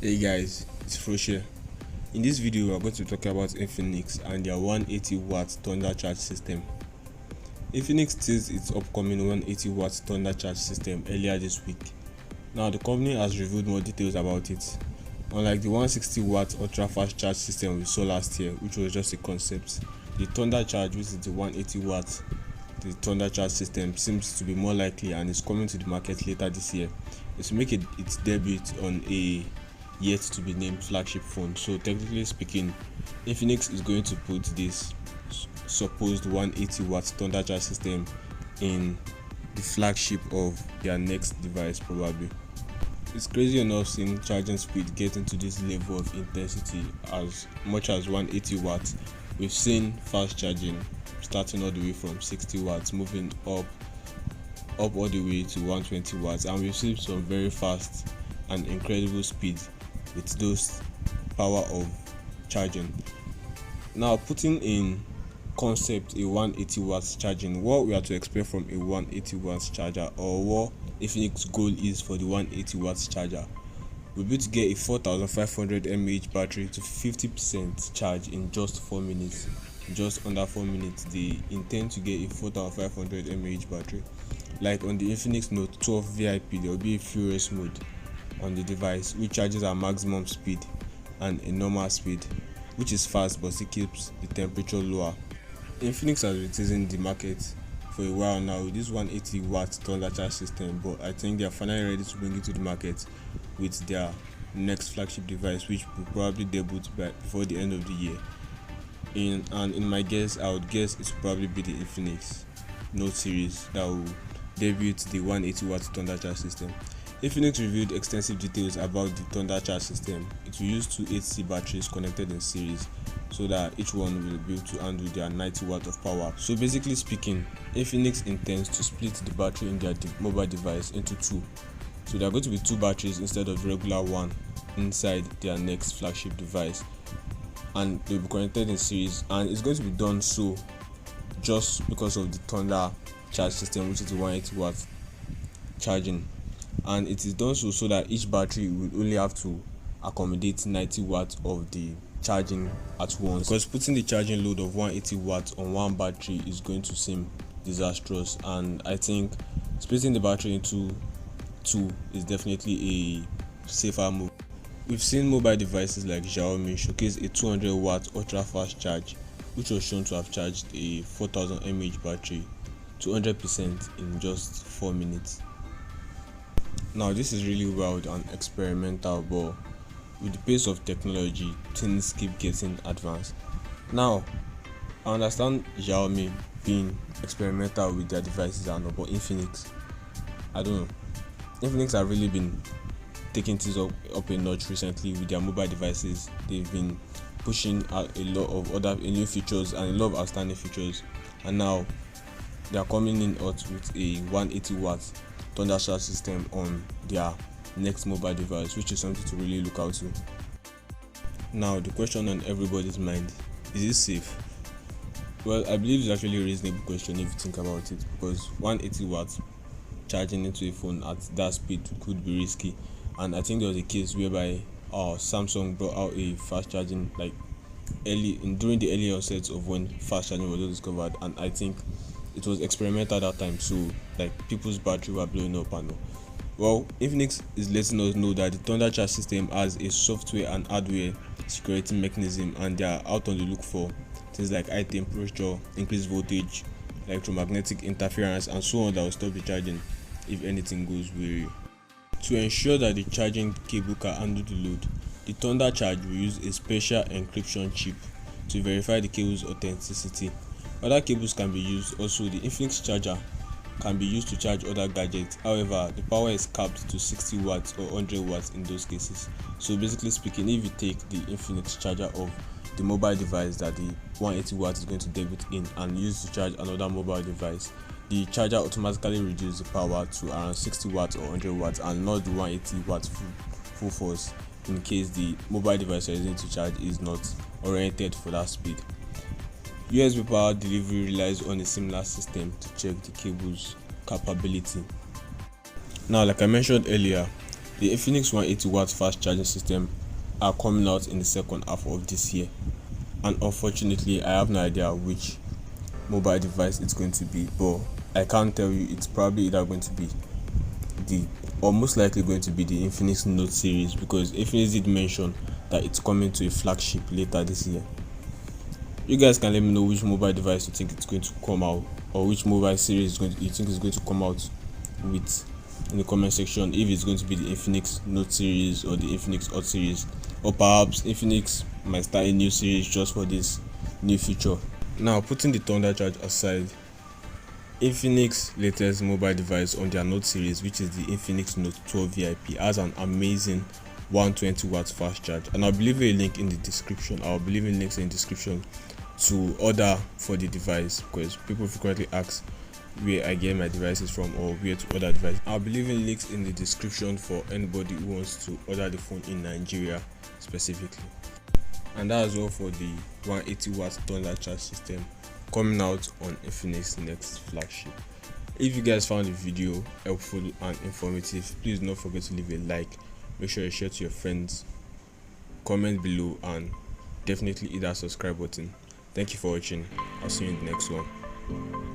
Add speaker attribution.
Speaker 1: Hey guys, it's FROSH'S. In this video, we are going to talk about Infinix and their 180-watt thunder charge system. Infinix teased its upcoming 180-watt thunder charge system earlier this week. Now, the company has revealed more details about it. Unlike the 160-watt ultra-fast charge system we saw last year, which was just a concept, the thunder charge, which is the 180-watt, the thunder charge system seems to be more likely and is coming to the market later this year. It's making its debut on a yet to be named flagship phone. So technically speaking, Infinix is going to put this supposed 180-watt thunder charge system in the flagship of their next device probably. It's crazy enough seeing charging speed getting to this level of intensity as much as 180 watts. We've seen fast charging starting all the way from 60 watts moving up all the way to 120 watts, and we've seen some very fast and incredible speed with those power of charging. Now, putting in concept a 180 watts charging, what we are to expect from a 180 watts charger, or what Infinix goal is for the 180 watts charger, we'll be able to get a 4500 mAh battery to 50% charge in just 4 minutes. Just under 4 minutes, they intend to get a 4500 mAh battery. Like on the Infinix Note 12 VIP, there will be a furious mode on the device which charges at maximum speed and a normal speed, which is fast but it keeps the temperature lower. Infinix has been teasing the market for a while now with this 180 watt thunder charge system, but I think they are finally ready to bring it to the market with their next flagship device, which will probably debut before the end of the year. In my guess, I would guess it will probably be the Infinix Note series that will debut the 180 watt thunder charge system. Infinix revealed extensive details about the thunder charge system. It will use two 8C batteries connected in series so that each one will be able to handle their 90 watt of power. So basically speaking, Infinix intends to split the battery in their mobile device into two. So there are going to be two batteries instead of the regular one inside their next flagship device, and they'll be connected in series, and it's going to be done so just because of the thunder charge system, which is the 180 watt charging. And it is done so that each battery will only have to accommodate 90 watts of the charging at once, because putting the charging load of 180 watts on one battery is going to seem disastrous, and I think splitting the battery into two is definitely a safer move. We've seen mobile devices like Xiaomi showcase a 200 watt ultra fast charge, which was shown to have charged a 4000 mAh battery to 100% in just 4 minutes. Now, this is really wild and experimental, but with the pace of technology, things keep getting advanced. Now, I understand Xiaomi being experimental with their devices and all, but Infinix, I don't know. Infinix have really been taking things up a notch recently with their mobile devices. They've been pushing out a lot of other new features and a lot of outstanding features, and now they are coming in out with a 180 watt thunder charge system on their next mobile device, which is something to really look out to. Now, the question on everybody's mind, is it safe? Well, I believe it's actually a reasonable question if you think about it, because 180 watts charging into a phone at that speed could be risky. And I think there was a case whereby Samsung brought out a fast charging like during the early onset of when fast charging was discovered, and I think it was experimental at that time, so like people's battery were blowing up and all. Well, Infinix is letting us know that the thunder charge system has a software and hardware security mechanism, and they are out on the look for things like high temperature, increased voltage, electromagnetic interference, and so on that will stop the charging if anything goes weary. To ensure that the charging cable can handle the load, the thunder charge will use a special encryption chip to verify the cable's authenticity. Other cables can be used. Also, the Infinix charger can be used to charge other gadgets. However, the power is capped to 60 watts or 100 watts in those cases. So basically speaking, if you take the Infinix charger of the mobile device that the 180 watts is going to debut in and use to charge another mobile device, the charger automatically reduces the power to around 60 watts or 100 watts and not the 180 watts full force in case the mobile device you're using to charge is not oriented for that speed. USB power delivery relies on a similar system to check the cable's capability. Now, like I mentioned earlier, The Infinix 180-watt fast charging system are coming out in the second half of this year, and unfortunately I have no idea which mobile device it's going to be, but I can't tell you. It's probably either going to be or most likely going to be the Infinix Note series, because Infinix did mention that it's coming to a flagship later this year. You guys can let me know which mobile device you think it's going to come out, or which mobile series you think is going to come out with in the comment section. If it's going to be the Infinix Note series or the Infinix Hot series, or perhaps Infinix might start a new series just for this new feature. Now, putting the Thunder Charge aside, Infinix latest mobile device on their Note series, which is the Infinix Note 12 VIP, has an amazing 120-watt fast charge, and I'll leave a link in the description. I'll be leaving links in the description to order for the device, because people frequently ask where I get my devices from or where to order devices. I'll be leaving links in the description for anybody who wants to order the phone in Nigeria specifically. And that is all for the 180-watt Thunder Charge system coming out on Infinix next flagship. If you guys found the video helpful and informative, please don't forget to leave a like, make sure you share to your friends, comment below, and definitely hit that subscribe button. Thank you for watching. I'll see you in the next one.